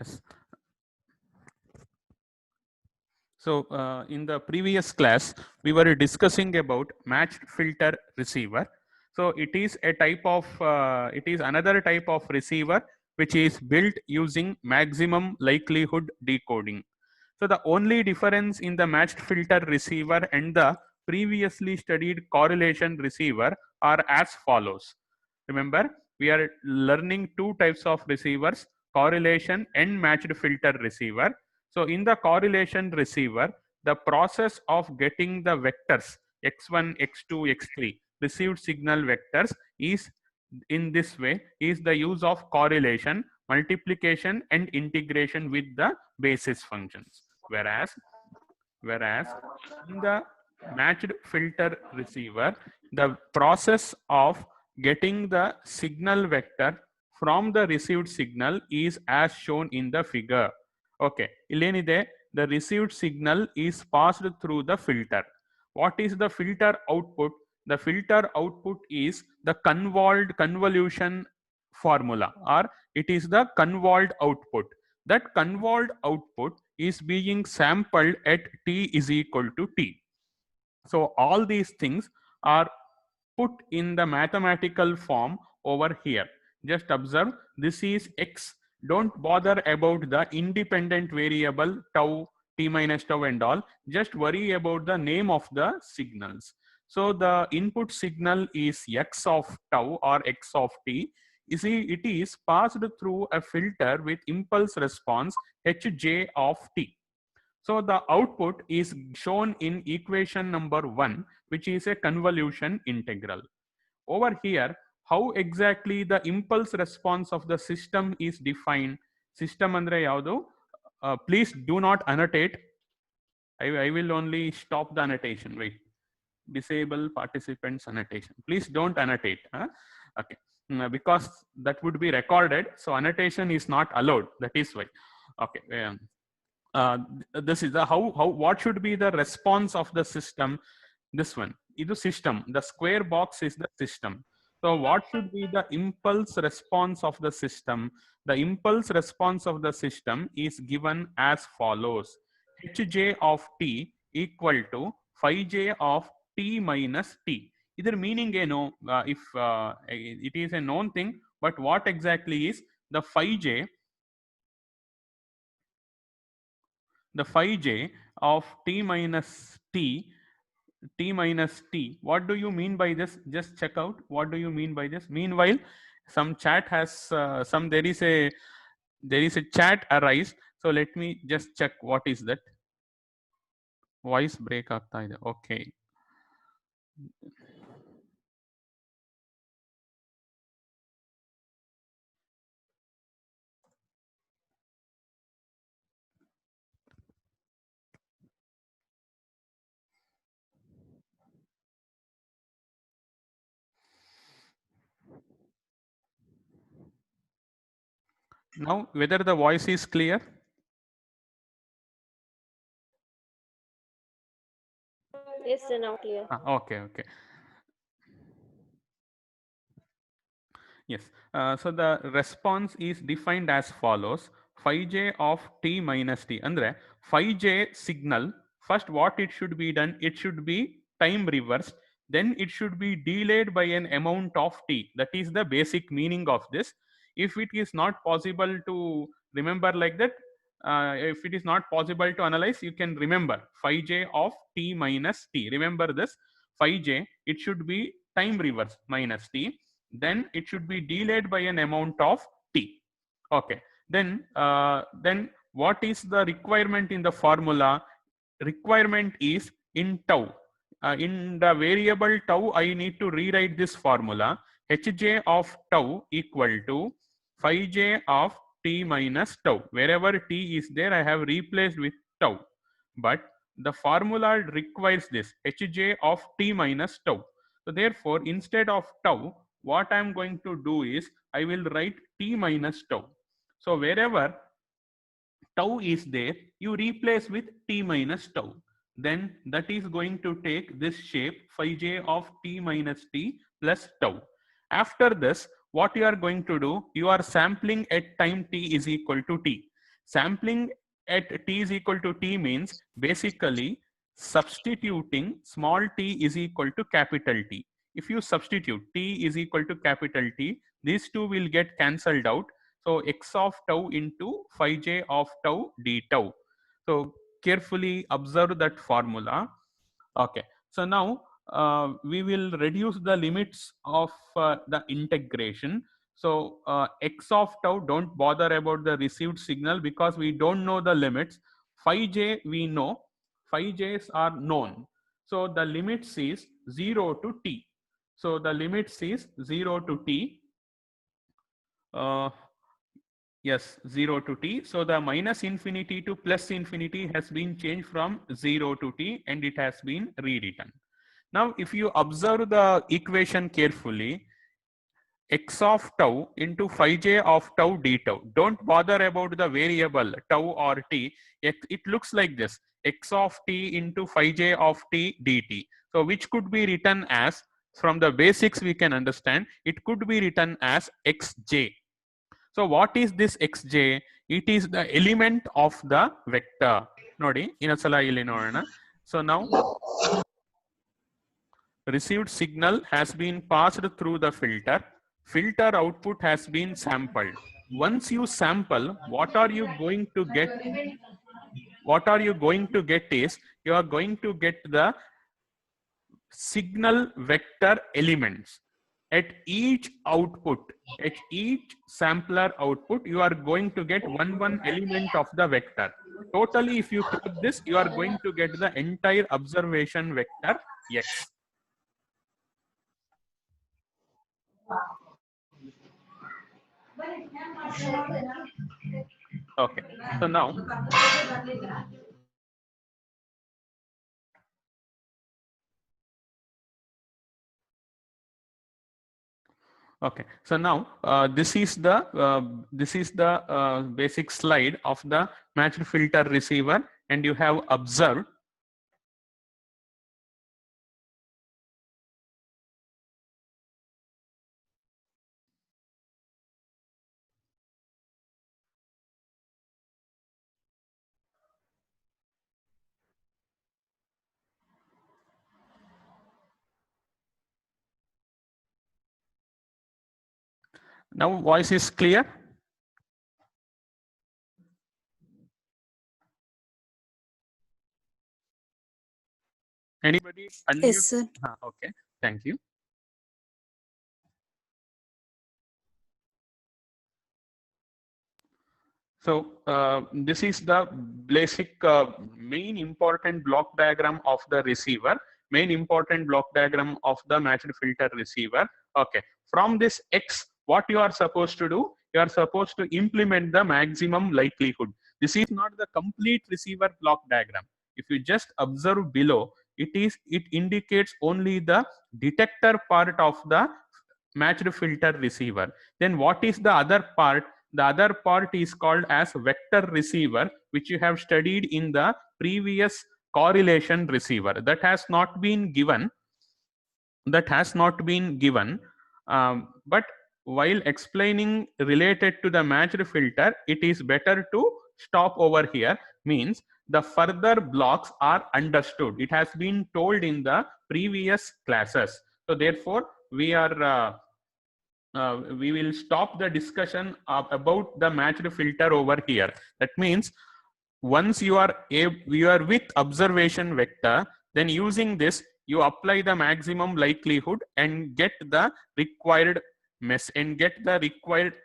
Yes. So in the previous class, we were discussing about matched filter receiver. So it is a type of, it is another type of receiver which is built using maximum likelihood decoding. So the only difference in the matched filter receiver and the previously studied correlation receiver are as follows. Remember, we are learning two types of receivers, correlation and matched filter receiver. So in the correlation receiver, the process of getting the vectors x1, x2, x3 received signal vectors is in this way is the use of correlation, multiplication and integration with the basis functions. Whereas in the matched filter receiver, the process of getting the signal vector from the received signal is as shown in the figure. Okay, illenide the received signal is passed through the filter. What is the filter output? The filter output is the convolution formula, or it is the convolved output. That convolved output is being sampled at t is equal to t. So all these things are put in the mathematical form over here. Just observe, this is x. Don't bother about the independent variable tau, t minus tau and all. Just worry about the name of the signals. So the input signal is x of tau or x of t. You see, it is passed through a filter with impulse response hj of t. So the output is shown in equation number 1, which is a convolution integral. Over here, how exactly the impulse response of the system is defined? System andre yaudu? Please do not annotate. I will only stop the annotation. Wait. Disable participants annotation. Please don't annotate. Huh? Okay. Because that would be recorded. So annotation is not allowed. That is why. Okay. This is the how what should be the response of the system. This one is the system. The square box is the system. So what should be the impulse response of the system? The impulse response of the system is given as follows: hj of t equal to phi j of t minus t. Either meaning if it is a known thing, but what exactly is the phi j? The phi j of t minus t, what do you mean by this? Just check out what do you mean by this. Meanwhile, some chat has there is a chat arise. So let me just check what is that. Voice break ಆಗ್ತಾ ಇದೆ. Okay. Now whether the voice is clear? Yes, sir, now clear. Okay, okay. Yes. So the response is defined as follows: phi j of t minus t. Andre phi j signal, first what it should be done? It should be time reversed. Then it should be delayed by an amount of t. That is the basic meaning of this. If it is not possible to remember like that, if it is not possible to analyze, you can remember phi j of t minus t. Remember this phi j, it should be time reverse minus t, then it should be delayed by an amount of t. Okay. Then what is the requirement in the formula? Requirement is in tau. In the variable tau, I need to rewrite this formula: hj of tau equal to phi j of t minus tau. Wherever t is there, I have replaced with tau. But the formula requires this hj of t minus tau. So therefore, instead of tau, what I am going to do is I will write t minus tau. So wherever tau is there, you replace with t minus tau. Then that is going to take this shape phi j of t minus t plus tau. After this, what you are going to do, you are sampling at time t is equal to t. Sampling at t is equal to t means basically substituting small t is equal to capital T. If you substitute t is equal to capital T, these two will get cancelled out. So x of tau into phi j of tau d tau. So carefully observe that formula. Okay, so now we will reduce the limits of the integration. So x of tau, don't bother about the received signal because we don't know the limits. Phi j we know, phi j's are known. So the limits is 0 to t. So the limits is 0 to t. Yes, 0 to t. So the minus infinity to plus infinity has been changed from 0 to t and it has been rewritten. Now, if you observe the equation carefully, x of tau into phi j of tau d tau. Don't bother about the variable tau or t. It looks like this, x of t into phi j of t dt. So which could be written as, from the basics we can understand, it could be written as xj. So what is this xj? It is the element of the vector. Nodi, inasala ili nodana. So now received signal has been passed through the filter. Filter output has been sampled. Once you sample, what are you going to get? What are you going to get is, you are going to get the signal vector elements. At each output, at each sampler output, you are going to get one element of the vector. Totally, if you plug this, you are going to get the entire observation vector x. Okay, so now okay, so now this is the basic slide of the matched filter receiver, and you have observed now voice is clear. Anybody unmute? Yes, sir. Okay, thank you. So this is the basic main important block diagram of the receiver, main important block diagram of the matched filter receiver. Okay, from this x, what you are supposed to do? You are supposed to implement the maximum likelihood. This is not the complete receiver block diagram. If you just observe below, it indicates only the detector part of the matched filter receiver. Then what is the other part? The other part is called as vector receiver, which you have studied in the previous correlation receiver. That has not been given. But while explaining related to the matched filter, it is better to stop over here. Means the further blocks are understood. It has been told in the previous classes. So therefore, we will stop the discussion about the matched filter over here. That means once you are with observation vector, then using this you apply the maximum likelihood and get the required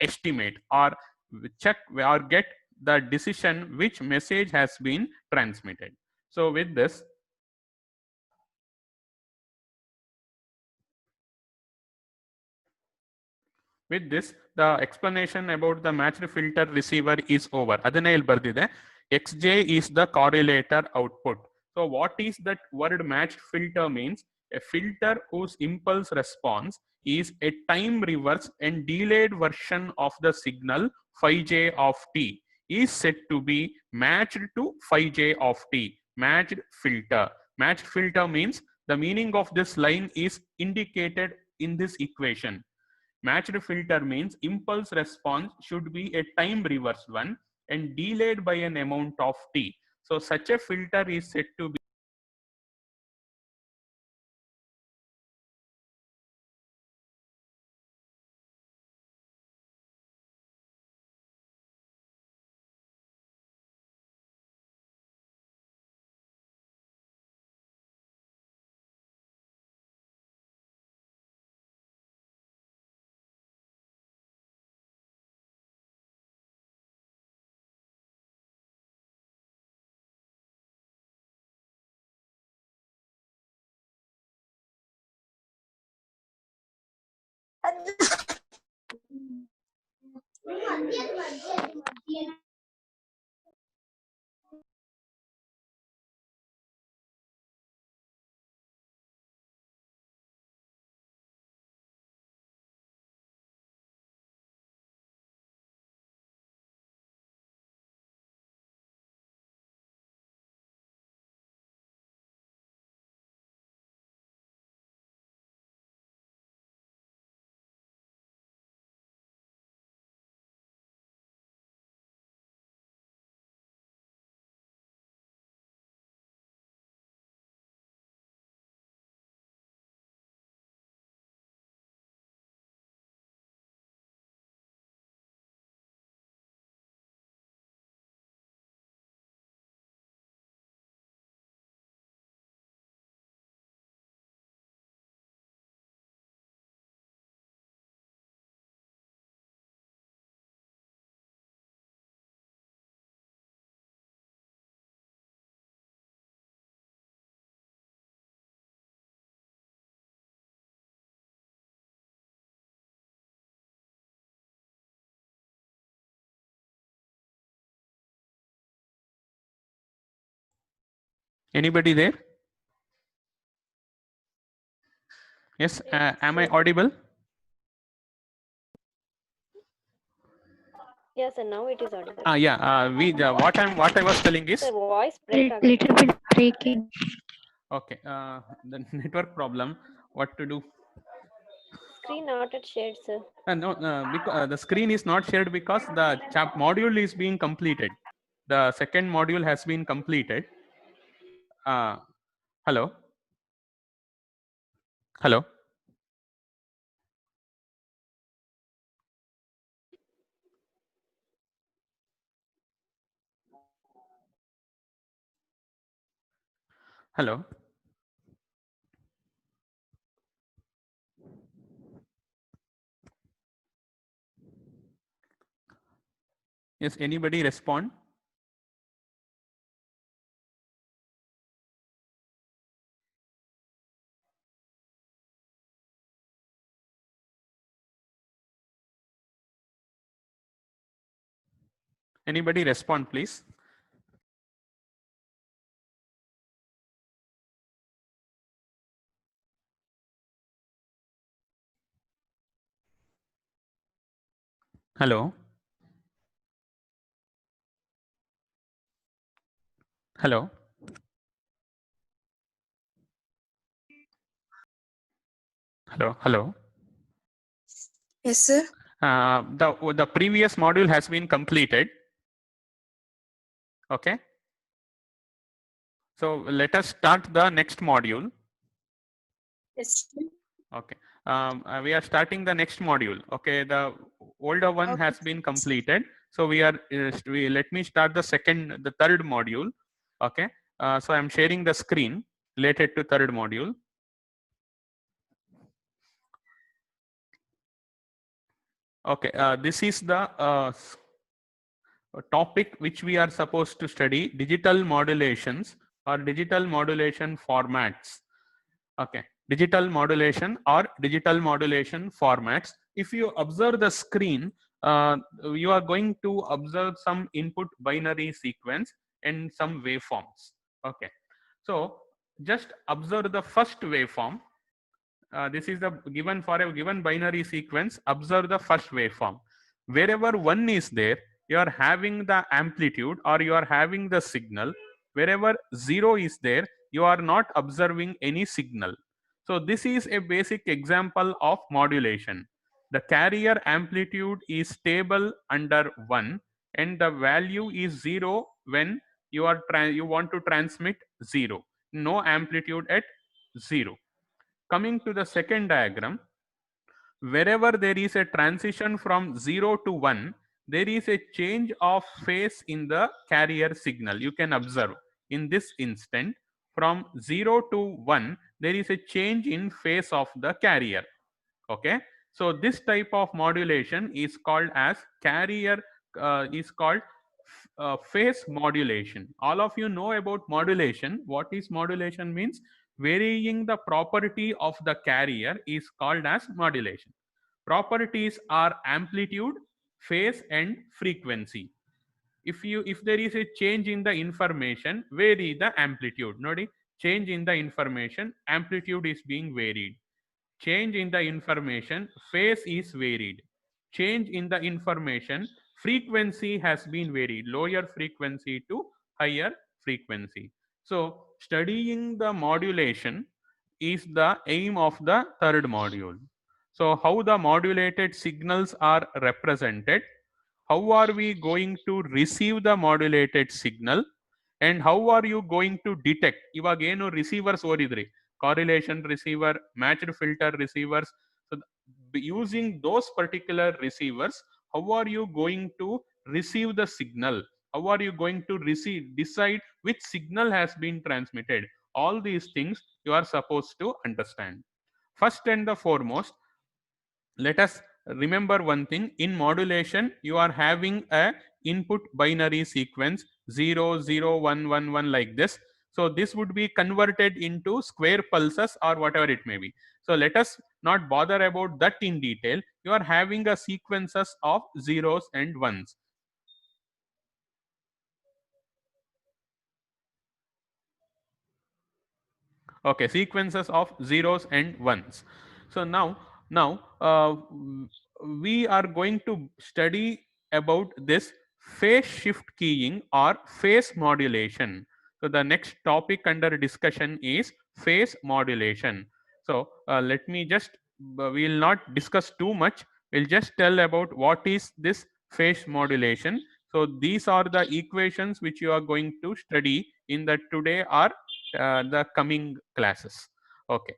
estimate, or check or get the decision which message has been transmitted. So with this, the explanation about the matched filter receiver is over. Adane bardide. Xj is the correlator output. So what is that word matched filter means? A filter whose impulse response is a time reverse and delayed version of the signal phi j of t is said to be matched to phi j of t. Matched filter. Matched filter means the meaning of this line is indicated in this equation. Matched filter means impulse response should be a time reversed one and delayed by an amount of t. So such a filter is said to be anybody there? Yes, am I audible? Yes, and now it is audible. Yeah. What I was telling is The voice break. Little bit breaking. okay. The network problem. What to do? Screen not at shared, sir. No, because the screen is not shared because the module is being completed. The second module has been completed. Hello. Hello. Hello. Yes, anybody respond? Anybody respond, please? Hello. Hello. Hello. Hello. Yes, sir. The previous module has been completed. Okay. So let us start the next module. Yes. Okay. We are starting the next module. Okay. The older one Okay. has been completed. So let me start the third module. Okay. So I'm sharing the screen related to third module. Okay. This is the topic which we are supposed to study, digital modulations or digital modulation formats. Okay, digital modulation or digital modulation formats. If you observe the screen, you are going to observe some input binary sequence and some waveforms. Okay, so just observe the first waveform. This is the given for a given binary sequence. Observe the first waveform. Wherever 1 is there, you are having the amplitude or you are having the signal. Wherever 0 is there, you are not observing any signal. So this is a basic example of modulation. The carrier amplitude is stable under 1 and the value is 0 when you are you want to transmit 0. No amplitude at 0. Coming to the second diagram, wherever there is a transition from 0 to 1, there is a change of phase in the carrier signal. You can observe in this instant from 0 to 1, there is a change in phase of the carrier. Okay, so this type of modulation is called as carrier, is called phase modulation. All of you know about modulation. What is modulation means? Varying the property of the carrier is called as modulation. Properties are amplitude, phase and frequency. If there is a change in the information, vary the amplitude. Nodi, change in the information, amplitude is being varied. Change in the information, phase is varied. Change in the information, frequency has been varied, lower frequency to higher frequency. So studying the modulation is the aim of the third module. So how the modulated signals are represented, how are we going to receive the modulated signal, and how are you going to detect? ಇವಾಗ ಏನು receivers ಓದಿದ್ರಿ, correlation receiver, matched filter receivers. So using those particular receivers, how are you going to receive the signal? How are you going to decide which signal has been transmitted? All these things you are supposed to understand. First and the foremost, let us remember one thing. In modulation, you are having a input binary sequence 0 0 1 1 1 like this. So this would be converted into square pulses or whatever it may be. So let us not bother about that in detail. You are having a sequences of zeros and ones. Okay, sequences of zeros and ones. So now we are going to study about this phase shift keying or phase modulation. So the next topic under discussion is phase modulation. So let me just, we will not discuss too much. We'll just tell about what is this phase modulation. So these are the equations which you are going to study in the today or the coming classes. Okay.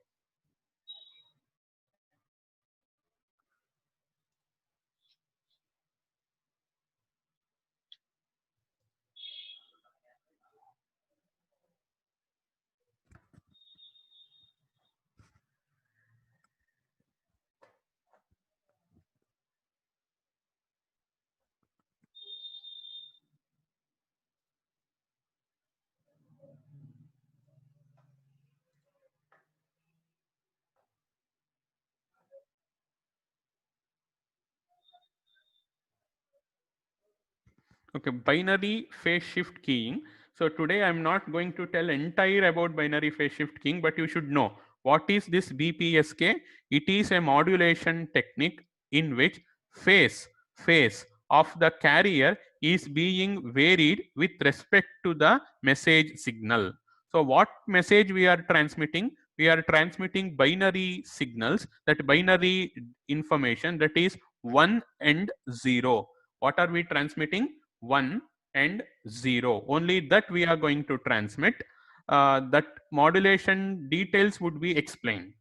Okay, binary phase shift keying. So today I'm not going to tell entire about binary phase shift keying, but you should know what is this BPSK. It is a modulation technique in which phase of the carrier is being varied with respect to the message signal. So what message we are transmitting? We are transmitting binary signals, that binary information, that is 1 and 0. What are we transmitting? 1 and 0. Only that we are going to transmit. That modulation details would be explained.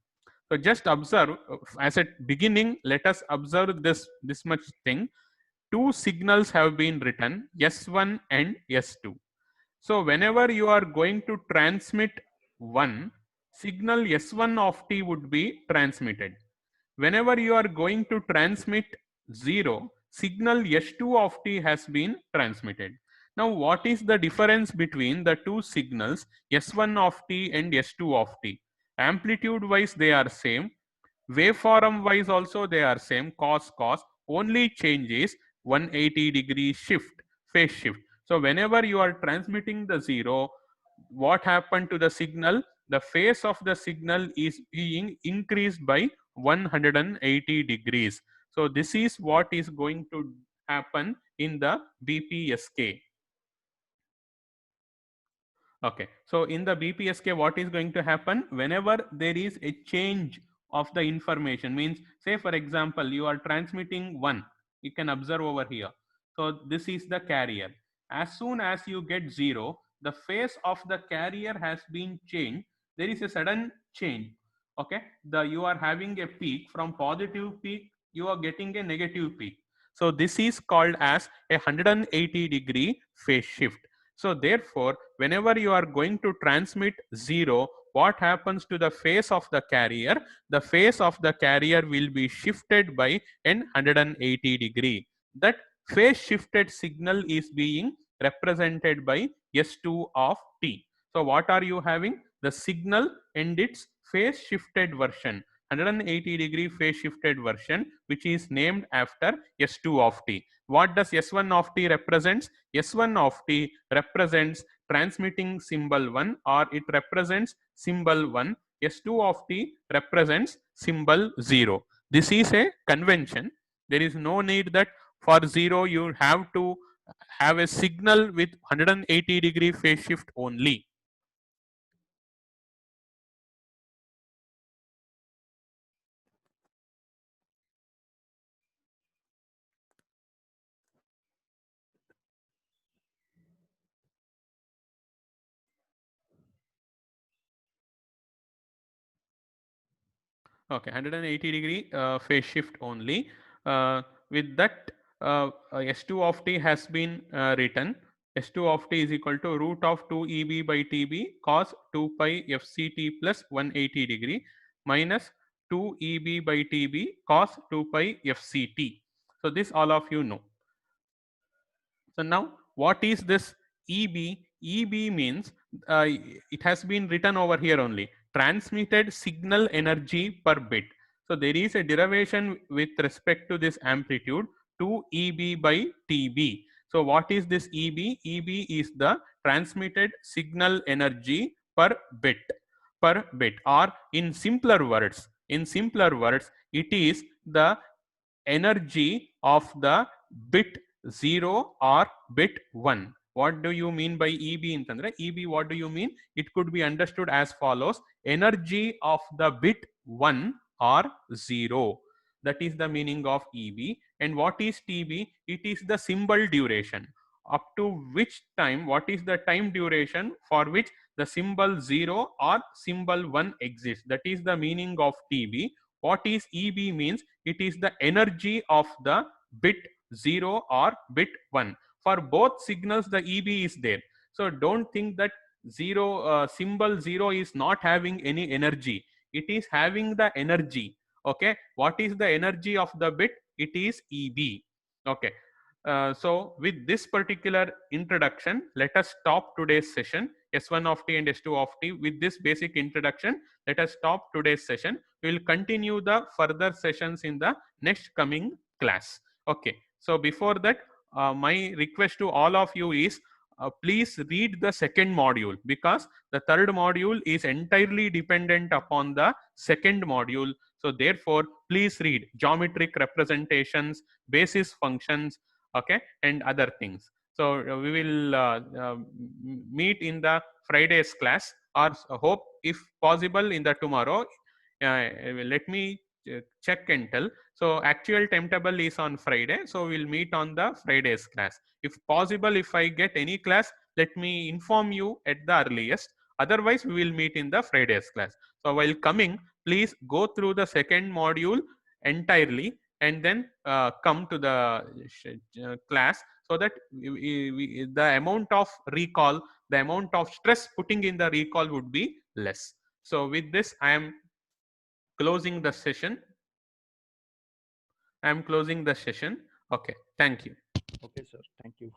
So just observe, as at beginning, let us observe this much thing. Two signals have been written, S1 and S2. So whenever you are going to transmit one, signal S1 of t would be transmitted. Whenever you are going to transmit 0, signal S2 of t has been transmitted. Now what is the difference between the two signals S1 of t and S2 of t? Amplitude wise they are same, waveform wise also they are same, cos, only change is 180-degree shift, phase shift. So whenever you are transmitting the 0, what happened to the signal? The phase of the signal is being increased by 180 degrees. So this is what is going to happen in the BPSK. Okay, so in the BPSK, what is going to happen? Whenever there is a change of the information, means say for example, you are transmitting 1, you can observe over here. So this is the carrier. As soon as you get 0, the phase of the carrier has been changed. There is a sudden change. Okay, you are having a peak. From positive peak, you are getting a negative peak. So this is called as a 180-degree phase shift. So therefore, whenever you are going to transmit 0, what happens to the phase of the carrier? The phase of the carrier will be shifted by an 180-degree. That phase shifted signal is being represented by S2 of t. So what are you having? The signal and its phase shifted version, 180-degree phase shifted version, which is named after S2 of t. What does S1 of t represents? S1 of t represents transmitting symbol 1, or it represents symbol 1. S2 of t represents symbol 0. This is a convention. There is no need that for 0 you have to have a signal with 180-degree phase shift only. Okay, 180-degree phase shift only. With that, S2 of t has been written. S2 of t is equal to root of 2 EB by TB cos 2 pi FCT plus 180-degree minus 2 EB by TB cos 2 pi FCT. So this all of you know. So now what is this EB? EB means it has been written over here only, transmitted signal energy per bit. So there is a derivation with respect to this amplitude 2 EB by TB. So what is this EB? EB is the transmitted signal energy per bit, or in simpler words, it is the energy of the bit 0 or bit 1. What do you mean by EB ಅಂತಂದ್ರೆ EB, what do you mean? It could be understood as follows: energy of the bit 1 or 0. That is the meaning of EB. And what is TB? It is the symbol duration, up to which time, what is the time duration for which the symbol 0 or symbol 1 exists. That is the meaning of TB. What is EB means? It is the energy of the bit 0 or bit 1. For both signals, the EB is there. So don't think that symbol 0 is not having any energy. It is having the energy. Okay, what is the energy of the bit? It is EB. Okay, so with this particular introduction, let us stop today's session, S1 of t and S2 of t. With this basic introduction, let us stop today's session. We will continue the further sessions in the next coming class. Okay, so before that, my request to all of you is, please read the second module, because the third module is entirely dependent upon the second module. So therefore, please read geometric representations, basis functions, okay, and other things. So we will meet in the Friday's class, or hope if possible in the tomorrow. Let me check and tell. So actual timetable is on Friday, so we'll meet on the Friday's class. If possible, if I get any class, let me inform you at the earliest. Otherwise, we will meet in the Friday's class. So while coming, please go through the second module entirely, and then come to the class, so that the amount of recall, the amount of stress putting in the recall would be less. So with this, I am closing the session. Okay, thank you. Okay, sir. Thank you.